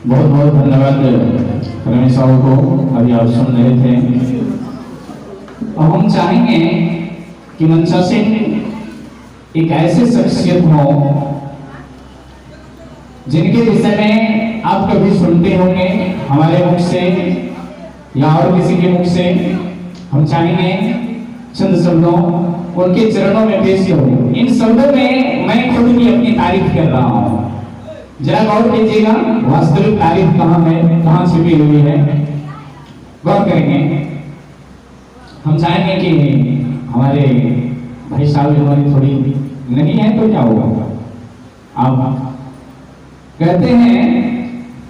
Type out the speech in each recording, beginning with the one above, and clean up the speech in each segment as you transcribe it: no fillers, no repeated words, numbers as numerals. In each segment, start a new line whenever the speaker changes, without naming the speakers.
बहुत बहुत धन्यवाद रमेश साहब को। अभी आप सुन रहे थे। अब हम चाहेंगे कि मंचा सिंह एक ऐसे शख्सियत हो जिनके विषय में आप कभी सुनते होंगे हमारे मुख से या और किसी के मुख से। हम चाहेंगे चंद शब्दों उनके चरणों में पेश करूं। इन शब्दों में मैं खुद की अपनी तारीफ कर रहा हूं। जरा गौर कीजिएगा, वास्तविक तारीफ कहां है, कहां छिपी हुई है, गौर करेंगे। हम चाहेंगे कि हमारे भाई साहब हमारी थोड़ी नहीं है तो क्या होगा। आप कहते हैं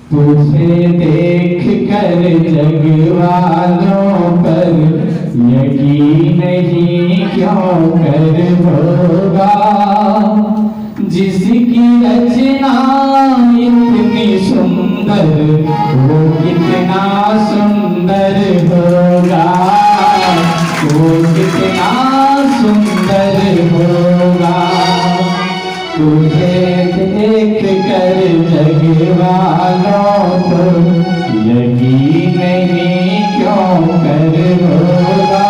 तुझे देख कर जग वालों पर यकीन ही क्यों कर होगा, जिसकी रचना इतनी सुंदर वो कितना सुंदर होगा, वो कितना सुंदर होगा। तुझे देख कर जग वालों को यकीन ही क्यों कर होगा,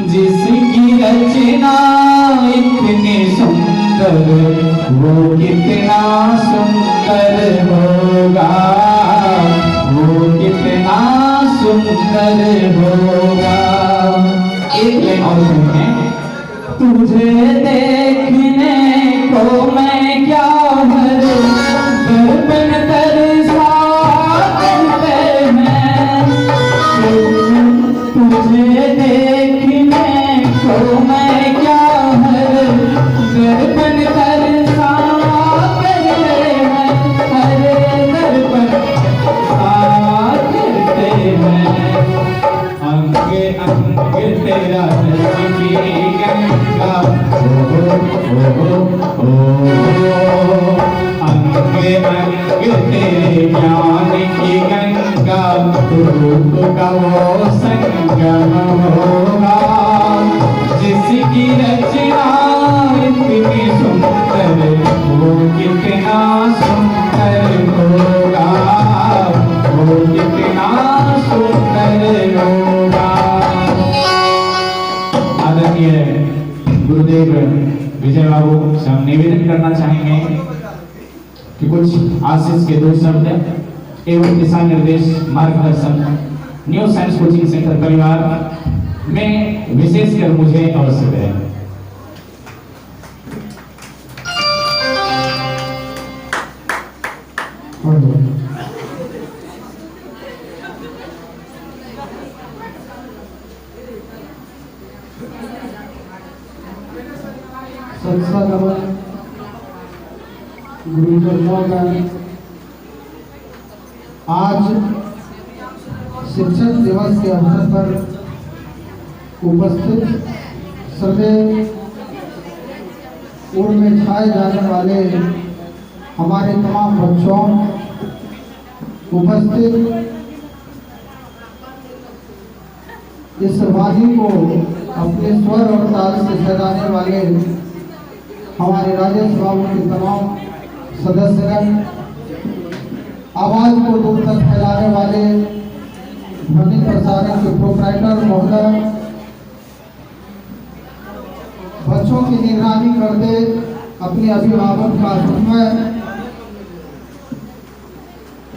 जिसकी रचना इतनी सुंदर वो कितना सुंदर होगा, वो कितना सुंदर होगा। एक लाइन और सुनते हैं। तुझे देखने को मैं क्या हर दर्पण तरसा करते हैं, तुझे देखने को मैं क्या हर दर्पण तरसा करते हैं, हर दर्पण तरसा करते हैं। अंग अंग तेरा की गंगा अंग अंग तेरे ज्ञान की गंगा, रूप का वो संगम होगा, जिसकी रचना इतनी सुंदर वो कितना सुंदर होगा, वो कितना सुंदर होगा। आदरणीय गुरुदेव विजय बाबू से हम निवेदन करना चाहेंगे कि कुछ आशीष के 2 शब्द एवं दिशा निर्देश मार्गदर्शन न्यू साइंस कोचिंग सेंटर परिवार में विशेषकर मुझे आवश्यक है।
गुरुजनों में आज शिक्षक दिवस के अवसर पर उपस्थित सभी उर्म में छाए जाने वाले हमारे तमाम बच्चों, उपस्थित इस वादी को अपने स्वर और ताल से सजाने वाले हमारे राजेश बाबू के तमाम सदस्यगण, आवाज को दूर तक फैलाने वाले ध्वनि प्रसारण के प्रोप्राइटर महोदय, बच्चों की निगरानी करते अपने अभिभावक का समय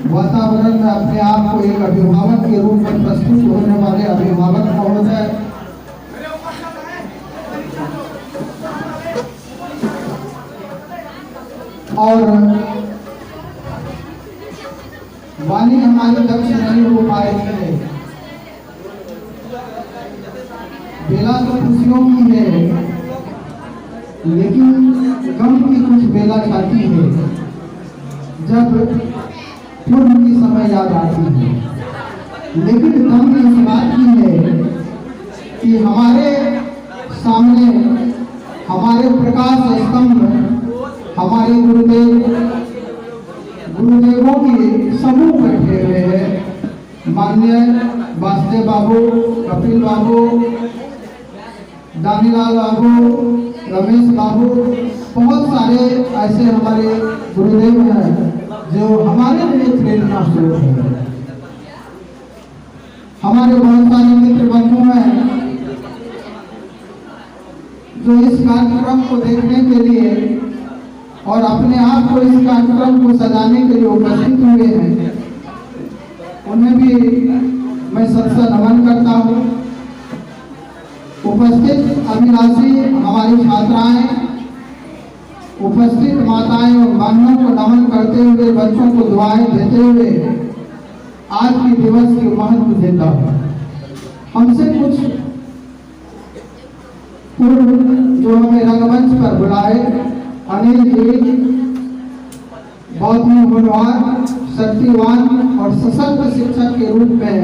वातावरण में अपने आप को एक अभिभावक के रूप में प्रस्तुत होने वाले अभिभावक महोदय, और वाणी हमारी दक्ष नहीं हो पाएगी। बेला तो खुशियों की है, लेकिन गम की कुछ बेला छाती है जब पूर्व की समय याद आती है। लेकिन गम इस बात की है कि हमारे सामने हमारे प्रकाश स्तंभ हमारे गुरुदेवों के समूह बैठे हुए हैं। माननीय वासुदेव बाबू, कपिल बाबू, दानीलाल बाबू, रमेश बाबू, बहुत सारे ऐसे हमारे गुरुदेव हैं जो हमारे लिए प्रेरणा स्रोत है। हमारे बहुत सारे मित्र बंधु हैं जो इस कार्यक्रम को देखने के लिए और अपने आप को इस कार्यक्रम को सजाने के लिए उपस्थित हुए हैं। उन्हें भी मैं सबसे नमन करता हूँ। उपस्थित अभिलाषी हमारी छात्राएं, उपस्थित माताएं और बहनों को नमन करते हुए, बच्चों को दुआएं देते हुए आज के दिवस के महत्व देता हूँ। हमसे कुछ पूर्व जो हमें रंगमंच पर बुलाए, अनिल जी बहुत ही गुणवान, शक्तिवान और सशक्त शिक्षक के रूप में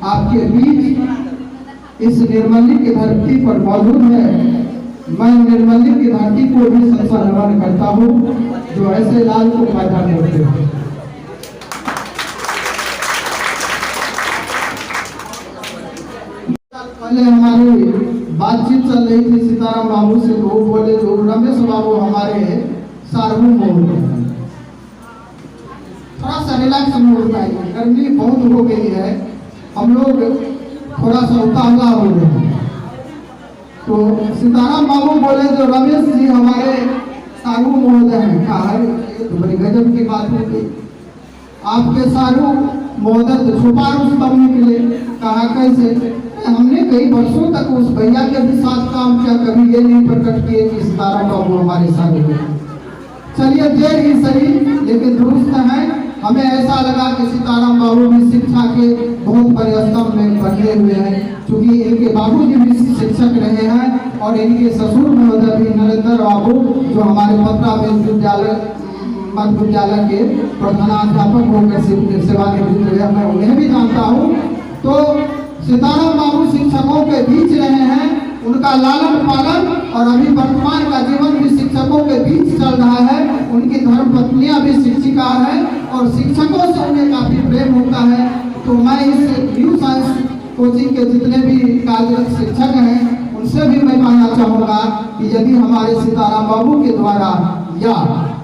आपके बीच इस निर्मली की धरती पर मौजूद है। मैं निर्मली की धरती को भी सबसे नमन करता हूँ जो ऐसे लाल को पैदा करते हैं। पहले हमारी बातचीत चल रही थी सीताराम बाबू से, तो वो बोले जो रमेश बाबू हमारे सार्वभौम हैं, थोड़ा सा रिलैक्स मूड में आइए, गर्मी बहुत हो गई है, हम लोग थोड़ा सा उतावला हो रहे हैं। तो सीताराम बाबू बोले जो रमेश जी हमारे सारू महोदय हैं। कहा ये तो बड़ी गजब की बात होगी, आपके सारू महोदय तो छुपा रुस्तम निकले। कहा कैसे? हमने कई वर्षों तक उस भैया के भी साथ काम किया, कभी ये नहीं प्रकट किए कि सीताराम बाबू हमारे साथ हैं। चलिए देर ही सही लेकिन दुरुस्त है। हमें ऐसा लगा कि सीताराम बाबू भी शिक्षा के बहुत बड़े स्तंभ में बने हुए हैं, क्योंकि इनके बाबूजी भी शिक्षक रहे हैं और इनके ससुर महोदय भी नरेंद्र बाबू जो हमारे पत्रा मध्य विद्यालय के प्रधानाध्यापक होकर सेवानिवृत्त हुए, मैं उन्हें भी जानता हूँ। तो सीताराम बाबू शिक्षकों के बीच रहे हैं, उनका लालन पालन और अभी वर्तमान का जीवन भी शिक्षकों के बीच चल रहा है। उनकी धर्मपत्नियां भी शिक्षिका हैं और शिक्षकों से उन्हें काफी प्रेम होता है। तो मैं इस न्यू साइंस कोचिंग के जितने भी कार्यरत शिक्षक हैं उनसे भी मैं कहना चाहूँगा कि यदि हमारे सीताराम बाबू के द्वारा या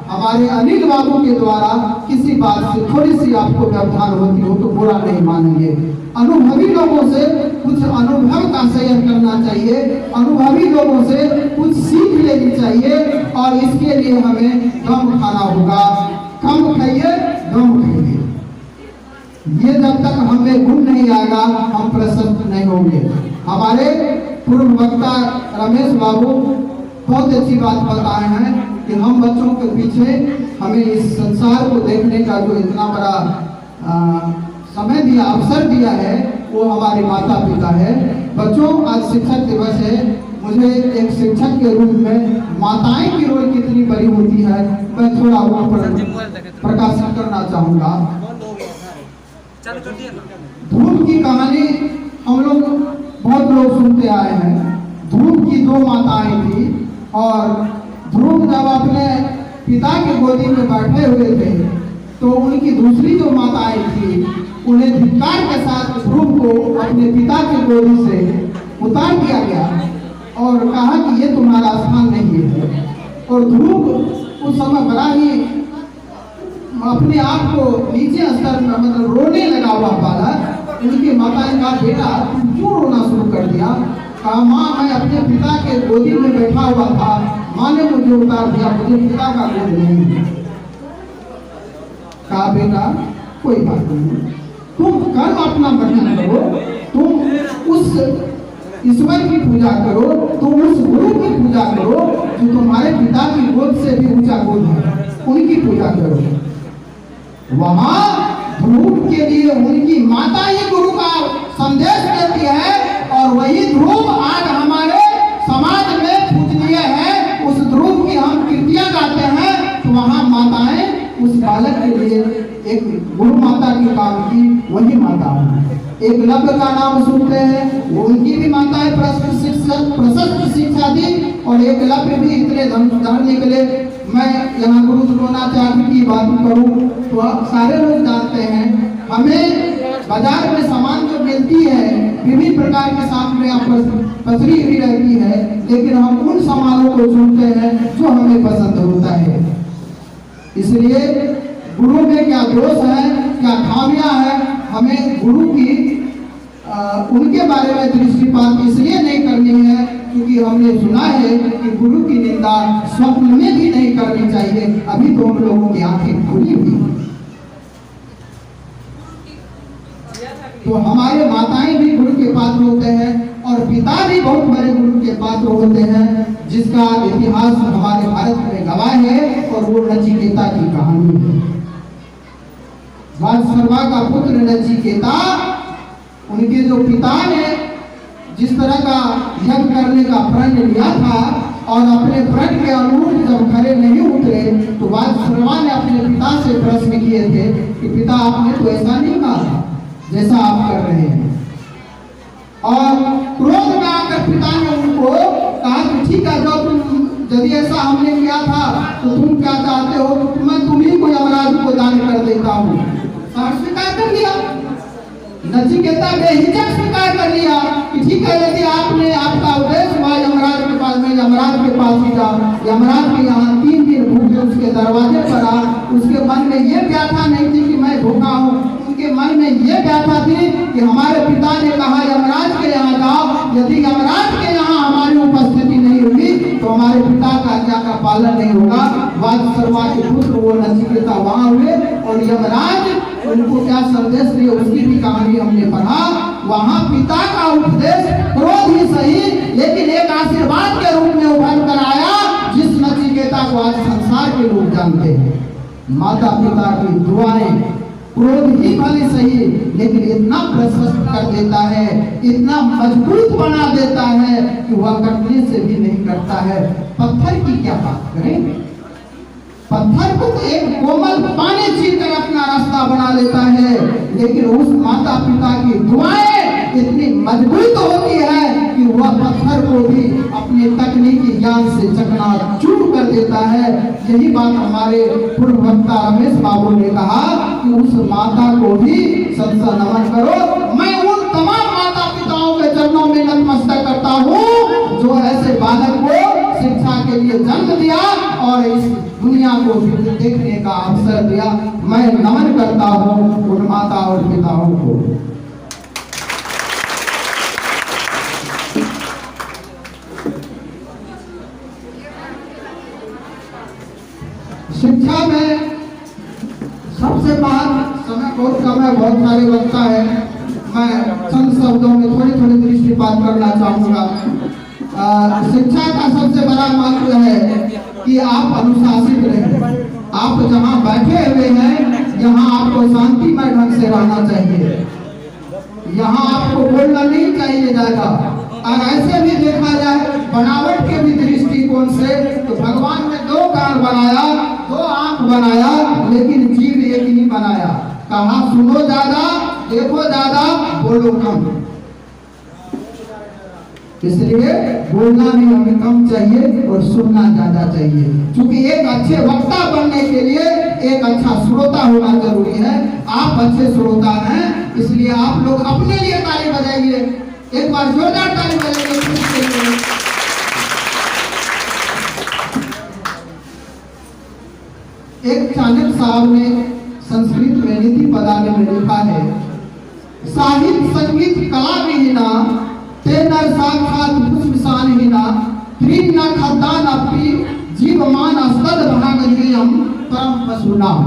हमारे अनिल बाबू के द्वारा किसी बात से थोड़ी सी आपको व्यवधान होती हो तो बुरा नहीं मानेंगे। अनुभवी लोगों से कुछ अनुभव का चयन करना चाहिए, अनुभवी लोगों से कुछ सीख लेनी चाहिए और इसके लिए हमें दम खाना होगा। कम खाइए, दम खाइए। ये जब तक हमें गुण नहीं आएगा हम प्रसन्न नहीं होंगे। हमारे पूर्व वक्ता रमेश बाबू बहुत अच्छी बात बताए हैं कि हम बच्चों के पीछे हमें इस संसार को देखने का जो इतना बड़ा समय दिया, अवसर दिया है, वो हमारे माता पिता है। बच्चों, आज शिक्षक दिवस है। मुझे एक शिक्षक के रूप में माताएं की रोल कितनी बड़ी होती है मैं थोड़ा ऊपर प्रकाशित करना चाहूँगा। ध्रुव की कहानी हम लोग बहुत लोग सुनते आए हैं। ध्रुव की दो माताएं थी और ध्रुव जब अपने पिता के गोदी में बैठे हुए थे तो उनकी दूसरी जो माताएं थी उन्हें धिक्कार के साथ ध्रुव को अपने पिता की गोदी से उतार दिया गया और कहा कि ये तुम्हारा स्थान नहीं है। और ध्रुव उस समय बड़ा ही अपने आप को नीचे स्तर में मतलब रोने लगा हुआ पाला। उनकी माता ने कहा बेटा तुम क्यों रोना शुरू कर दिया? कहा माँ मैं अपने पिता के गोदी में बैठा हुआ था, माँ ने मुझे उतार दिया, मुझे पिता का गोद नहीं है। कहा बेटा कोई बात नहीं, तुम कर्म अपना बढ़िया करो, तुम उस ईश्वर की पूजा करो, तुम उस गुरु की पूजा करो जो तुम्हारे पिता की गोद से भी ऊंचा गोद है, उनकी पूजा करो। वहां ध्रुव के लिए उनकी माता ही गुरु का संदेश देती है और वही ध्रुव आज हमारे समाज में पूजनीय है। उस ध्रुव की हम कृतियां गाते हैं तो वहां माताएं उस बालक के लिए एक गुरु माता की काम की, वही माता है। एक लव्य का नाम सुनते हैं, वो उनकी भी माताएं प्रशस्त शिक्षा दी और एक लव्य भी इतने धन निकले। मैं यहाँ गुरु द्रोणाचार्य की बात करूँ तो सारे लोग जानते हैं। हमें बाजार में सामान जो मिलती है विभिन्न प्रकार के सामने पसरी हुई रहती है, लेकिन हम उन सामानों को चुनते हैं जो हमें पसंद होता है। इसलिए गुरु में क्या दोष है, क्या खामियां है, हमें गुरु की उनके बारे में दृष्टिपात इसलिए नहीं करनी है क्योंकि हमने सुना है कि गुरु की निंदा स्वप्न में भी नहीं करनी चाहिए। अभी तो हम लोगों की आंखें खुली हुई। तो हमारे माताएं भी गुरु के पात्र होते हैं और पिता भी बहुत बड़े गुरु के पात्र होते हैं, जिसका इतिहास हमारे भारत में गवाह है और वो नचिकेता की कहानी है। वात्सर्वा का पुत्र नचिकेता, उनके जो पिता ने जिस तरह का यज्ञ करने का प्रण लिया था और अपने प्रण के अनुरूप जब खरे नहीं उतरे तो वात्सर्वा ने अपने पिता से प्रश्न किए थे कि पिता आपने तो ऐसा नहीं कहा जैसा आप कर रहे हैं। और क्रोध में आकर पिता ने उनको कहा कि ठीक है, जो तुम यदि ऐसा हमने किया था तो तुम क्या चाहते हो, मैं तुम्ही को यमराज को दान कर देता हूँ। स्वीकार कर लिया, नचिकेता बेहिचक स्वीकार कर लिया कि ठीक है, यदि आपने आपका उद्देश्य हुआ यमराज के पास, में यमराज के पास ही जाओ। यमराज के यहाँ 3 दिन भूखे उसके दरवाजे पर आ। उसके मन में ये व्याथा नहीं थी कि मैं भूखा हूँ, उनके मन में ये व्याथा थी कि हमारे पिता ने कहा यमराज के यहाँ जाओ, यदि यमराज के यहाँ हमारी उपस्थिति नहीं हुई तो हमारे पिता का आज्ञा का पालन नहीं होगा। वात्सर्वा के पुत्र वो नचिकेता वहां हुए और यमराज उनको क्या संदेश दिए उसकी भी कहानी हमने पढ़ा। वहां पिता का उपदेश क्रोध ही सही लेकिन एक आशीर्वाद के रूप में उभर कर आया, जिस नचिकेता को आज संसार के लोग जानते हैं। माता पिता की दुआएं क्रोध ही भले सही लेकिन इतना प्रशस्त कर देता है, इतना मजबूत बना देता है कि वह कटने से भी नहीं करता है। पत्थर की क्या बात करें, पत्थर को तो एक कोमल पानी छीन कर अपना रास्ता बना लेता है, लेकिन उस माता पिता की दुआएं इतनी मजबूत होती है कि वह पत्थर को भी अपने तकनीकी ज्ञान से चकनाचूर कर देता है। यही बात हमारे पूर्व वक्ता रमेश बाबू ने कहा कि उस माता को भी सत्सा नमन करो। मैं उन तमाम माता पिताओं के चरणों में नतमस्तक करता हूँ जो ऐसे बालक को शिक्षा के लिए जन्म दिया और इस दुनिया को देखने का अवसर दिया। मैं नमन करता हूँ उन माता और पिताओं को। शिक्षा में सबसे बात, समय बहुत कम है, बहुत सारे वक्ता है, मैं चंद शब्दों में थोड़ी थोड़ी दृष्टिपात करना चाहूँगा। शिक्षा का सबसे बड़ा महत्व है कि आप अनुशासित रहें। आप जहाँ बैठे हुए हैं यहाँ आपको शांतिमय ढंग से रहना चाहिए, यहाँ आपको बोलना नहीं चाहिए ज़्यादा। और ऐसे भी देखा जाए बनावट के भी दृष्टिकोण से तो भगवान ने 2 कान बनाया, 2 आंख बनाया, लेकिन जीव एक ही बनाया। कहा सुनो ज्यादा, देखो ज्यादा, बोलो कम। इसलिए बोलना भी हमें कम चाहिए और सुनना ज्यादा चाहिए, क्योंकि एक अच्छे वक्ता बनने के लिए एक अच्छा श्रोता होना जरूरी है। आप अच्छे श्रोता हैं, इसलिए आप लोग अपने लिए ताली बजाइए, एक बार जोरदार ताली बजाइए। एक चाणक्य साहब ने संस्कृत में नीति पदार्थ में लिखा है, साहित्य संगीत कला विहीना तेनर साक्षात पुष्पशानहीना त्रिन खद्दान अपि जीवमान असद भागधेयम परम पशुनाम।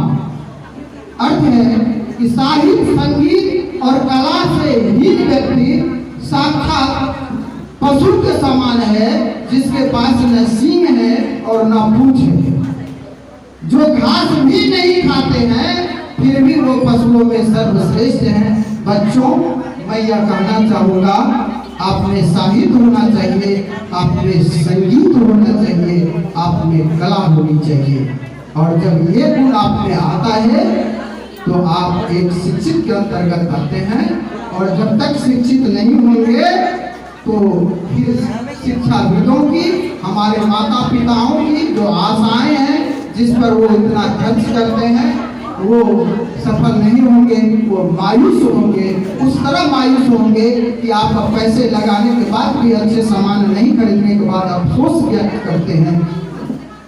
अर्थ है कि साहित्य संगीत और कला से हीन व्यक्ति साक्षात पशु के समान है, जिसके पास न सींग है और न पूंछ है, जो घास भी नहीं खाते हैं फिर भी वो पशुओं में सर्वश्रेष्ठ हैं। बच्चों, मैं यह कहना चाहूँगा, आप में साहित्य होना चाहिए, आप में संगीत होना चाहिए, आप में कला होनी चाहिए। और जब ये गुण आप में आता है तो आप एक शिक्षित के अंतर्गत आते हैं। और जब तक शिक्षित नहीं होंगे तो फिर शिक्षाविदों की, हमारे माता पिताओं की जो आशाएं हैं जिस पर वो इतना खर्च करते हैं, वो सफल नहीं होंगे, वो मायूस होंगे। उस तरह मायूस होंगे कि आप पैसे लगाने के बाद भी अच्छे सामान नहीं खरीदने के बाद अफसोस व्यक्त करते हैं।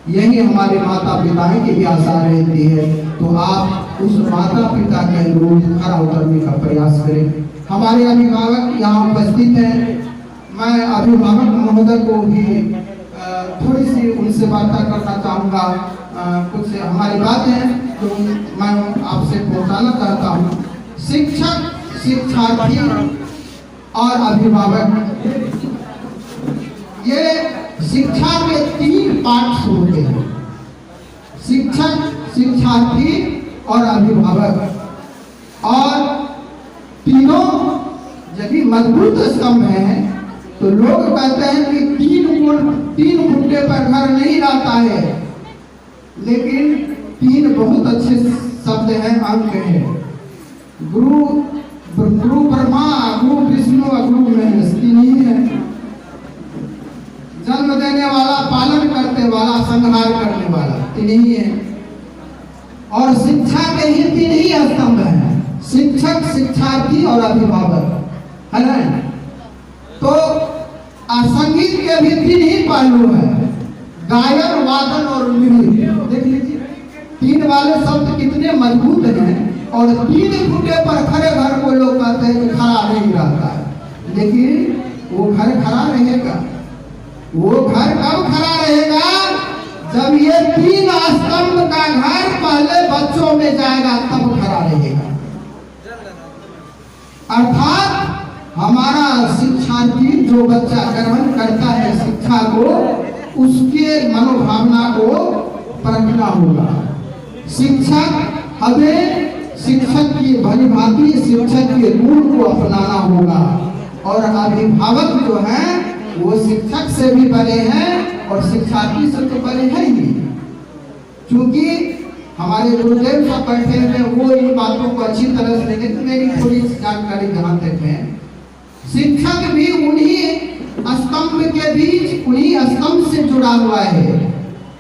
यही हमारे माता पिताएं की भी आशा रहती है। तो आप उस माता पिता के अनुरूप खरा उतरने का प्रयास करें। हमारे अभिभावक यहाँ उपस्थित हैं। मैं अभिभावक महोदय को भी थोड़ी सी उनसे वार्ता करना चाहूँगा। कुछ हमारी बातें हैं जो मैं आपसे पहुँचाना चाहता हूँ। शिक्षक, शिक्षार्थी और अभिभावक, ये शिक्षा के 3 पार्ट्स होते हैं, शिक्षक, शिक्षार्थी और अभिभावक। और तीनों यदि मजबूत स्तंभ हैं तो लोग कहते हैं कि 3 घुटने पर घर नहीं रहता है, लेकिन 3 बहुत अच्छे शब्द हैं, अंक हैं। गुरु ब्रह्मा, गुरु विष्णु और गुरु महेश, 3 ही है। जन्म देने वाला, पालन करने वाला, संहार करने वाला, 3 ही है। और शिक्षा के ही 3 ही स्तंभ हैं, शिक्षक, शिक्षार्थी और अभिभावक, है ना। तो संगीत के भी 3 ही पहलू हैं, गायन, वादन और नृत्य। देख लीजिए 3 वाले शब्द कितने मजबूत हैं। और 3 घुटने पर खड़े घर को लोग कहते हैं कि खड़ा नहीं रहता है, लेकिन वो घर खड़ा रहेगा। वो घर कब खड़ा रहेगा? जब ये 3 स्तंभ का घर पहले बच्चों में जाएगा, तब खड़ा रहेगा। अर्थात हमारा शिक्षार्थी जो बच्चा ग्रहण करता है शिक्षा को, उसके मनोभावना को परखना होगा। शिक्षक हमें शिक्षक की भली भांति शिक्षक के गुण को अपनाना होगा। और अभिभावक जो है वो शिक्षक से भी बड़े हैं और शिक्षार्थी से तो बड़े हैं ही। क्योंकि हमारे गुरुदेव सब बैठे हैं, वो इन बातों को अच्छी तरह से लेकिन मेरी थोड़ी जानकारी जहाँ तक है, शिक्षक भी उन्हीं स्तंभ के बीच, उन्हीं स्तंभ से जुड़ा हुआ है।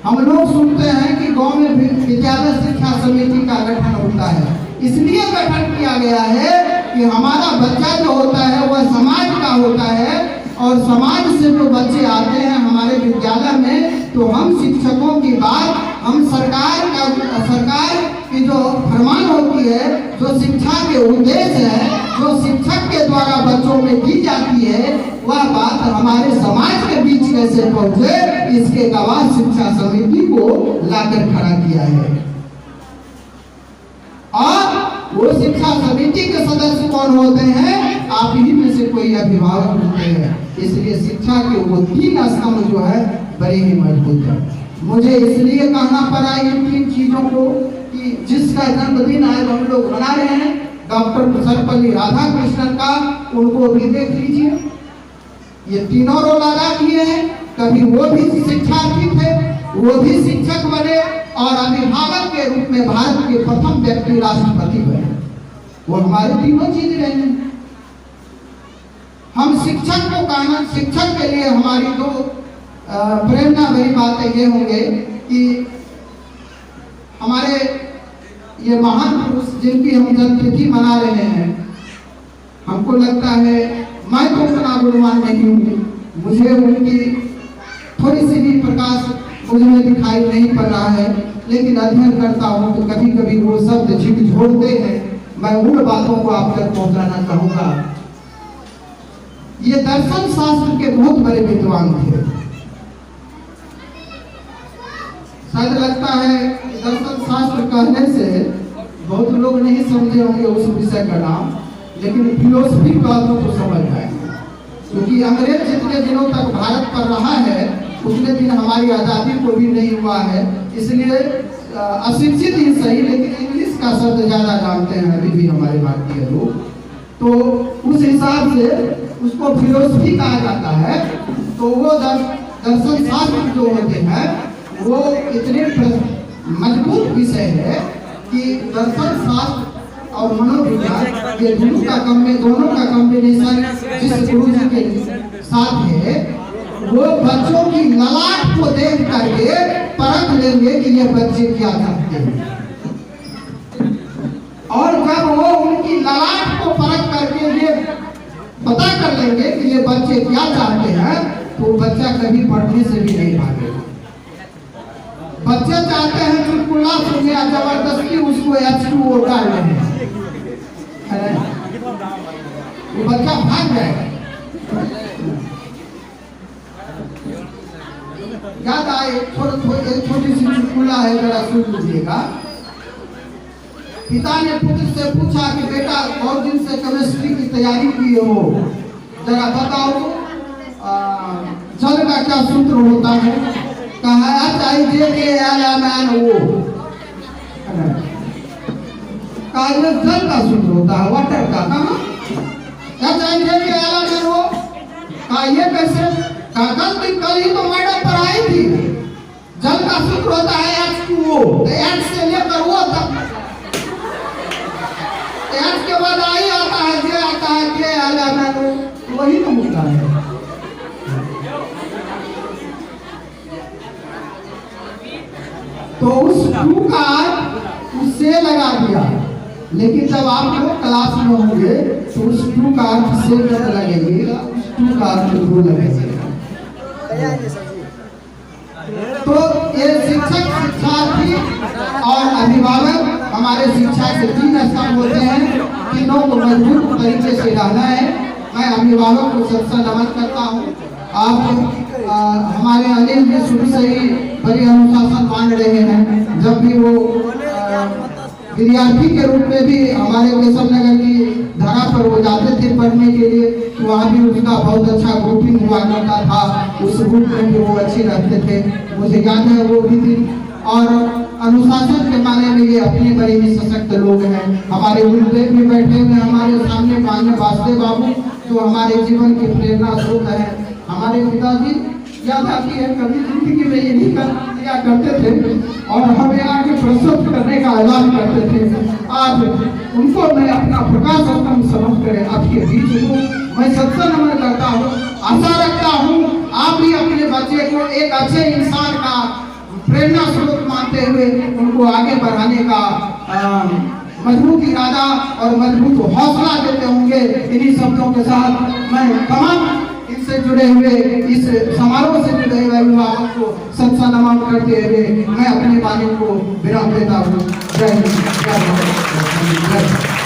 हम लोग सुनते हैं कि गांव में विद्यालय शिक्षा समिति का गठन होता है। इसलिए गठन किया गया है कि हमारा बच्चा जो होता है वह समाज का होता है, और समाज से जो बच्चे आते हैं हमारे विद्यालय में, तो हम शिक्षकों की बात, हम सरकार की जो फरमान होती है, जो शिक्षा के उद्देश्य है, जो शिक्षक के द्वारा बच्चों में दी जाती है, वह बात हमारे समाज के बीच कैसे पहुंचे, इसके गवाह शिक्षा समिति को लाकर खड़ा किया है। और वो शिक्षा समिति के सदस्य कौन होते हैं? आप ही में से कोई अभिभावक होते हैं। इसलिए शिक्षा के वो 3 स्तंभ जो है बड़े ही मजबूत है। मुझे इसलिए कहना पड़ा इन 3 चीजों को कि जिसका जन्मदिन आज हम लोग मना रहे हैं, डॉक्टर सर्वपल्ली राधाकृष्णन का, उनको भी देख लीजिए। ये तीनों रोल अदा किए हैं। कभी वो भी शिक्षार्थी थे, वो भी शिक्षक बने, और अभिभावक के रूप में भारत के प्रथम व्यक्ति राष्ट्रपति बने। वो हमारे तीनों चीज रहे हैं। हम शिक्षक को कहना, शिक्षक के लिए हमारी दो प्रेरणा भरी बातें ये होंगे कि हमारे ये महान पुरुष जिनकी हम जन्मतिथि मना रहे हैं, हमको लगता है, मैं तो उतना गुणवान नहीं हूँ, मुझे उनकी थोड़ी सी भी प्रकाश मुझे दिखाई नहीं पड़ रहा है, लेकिन अध्ययन करता हूँ तो कभी कभी वो शब्द झिकझोरते हैं। मैं उन बातों को आप तक पहुँचाना चाहूँगा। ये दर्शन शास्त्र के बहुत बड़े विद्वान थे। शायद लगता है दर्शन शास्त्र कहने से बहुत लोग नहीं समझे होंगे उस विषय का नाम, लेकिन फिलोसफी का तो समझ आएंगे। क्योंकि अंग्रेज जितने दिनों तक भारत पर रहा है उतने दिन हमारी आज़ादी को भी नहीं हुआ है। इसलिए अशिक्षित ही सही, लेकिन इंग्लिश का शब्द ज़्यादा जानते हैं अभी भी हमारे भारतीय लोग, तो उस हिसाब से उसको फिलोसफी कहा जाता है। तो वो दर्शन शास्त्र जो होते हैं वो इतने मजबूत विषय है कि दर्शन शास्त्र और मनोविज्ञान ये दोनों का कॉम्बिनेशन जिस गुरु जी के साथ है, वो बच्चों की ललाट को देख करके परख लेंगे कि ये बच्चे क्या चाहते हैं, और जब वो उनकी ललाट को परख करके ये पता कर लेंगे कि ये बच्चे क्या चाहते हैं, तो बच्चा कभी पढ़ने से भी नहीं भागेगा। बच्चे चाहते हैं चुटकुला सुने या जबरदस्ती उसको H2O डाल रहे हैं, वो बच्चा भाग जाएगा। याद आए छोटी सी चुटकुला है, जरा सुन लीजिएगा। पिता ने पुत्र से पूछा कि बेटा बहुत दिन से केमिस्ट्री की तैयारी की हो, जरा बताओ जल का क्या सूत्र होता है? कहा HIJKLMNO। कहा जल का सूत्र होता है, वाटर का। कहा HIJKLMNO। कहा ये कैसे? कहा कल ही तो मैडम पढ़ाई थी, जल का सूत्र होता है H2O, H से लेकर वो तक, H के बाद आई आता है, J आता है, KLMNO, वही तो होता है। तो उस टू का उससे लगा दिया, लेकिन जब आप लोग क्लास में होंगे तो उस टू का से कब लगेगा, उस टू का टू लगेगा। तो ये शिक्षक, शिक्षार्थी और अभिभावक हमारे शिक्षा के 3 स्तंभ होते हैं, तीनों को मजबूत तरीके से रहना है। मैं अभिभावक को सबसे नमन करता हूँ। आप हमारे अनिल जी शुरू से ही बड़ी अनुशासन मान रहे हैं। जब भी वो विद्यार्थी के रूप में भी हमारे केशव नगर की धारा पर वो जाते थे पढ़ने के लिए, तो वहाँ भी उसका बहुत अच्छा ग्रुपिंग हुआ करता था, उस ग्रुप में भी वो अच्छे रहते थे, मुझे याद है वो भी थी। और अनुशासन के माने में ये अपने बड़े ही सशक्त लोग हैं। हमारे गुरुदेव भी बैठे हुए हमारे सामने, माननीय वासुदेव बाबू, जो हमारे जीवन की प्रेरणा स्रोत है। हमारे पिताजी याद आती है कभी जिंदगी में ये नहीं किया करते थे और हमें आगे प्रस्तुत करने का ऐलान करते थे। आज उनको मैं अपना प्रकाश स्तंभ समझ कर आपके बीच हूँ। मैं सबसे नमन करता हूँ, आशा रखता हूँ आप भी अपने बच्चे को एक अच्छे इंसान का प्रेरणा स्रोत मानते हुए उनको आगे बढ़ाने का मजबूत इरादा और मजबूत हौसला देते होंगे। इन्हीं शब्दों के साथ मैं तमाम इससे जुड़े हुए, इस समारोह से जुड़े हुए अभिभावक को सत्सा नमन करते हुए मैं अपने वाणी को विराम देता हूँ। जय हिंद, जय भारत।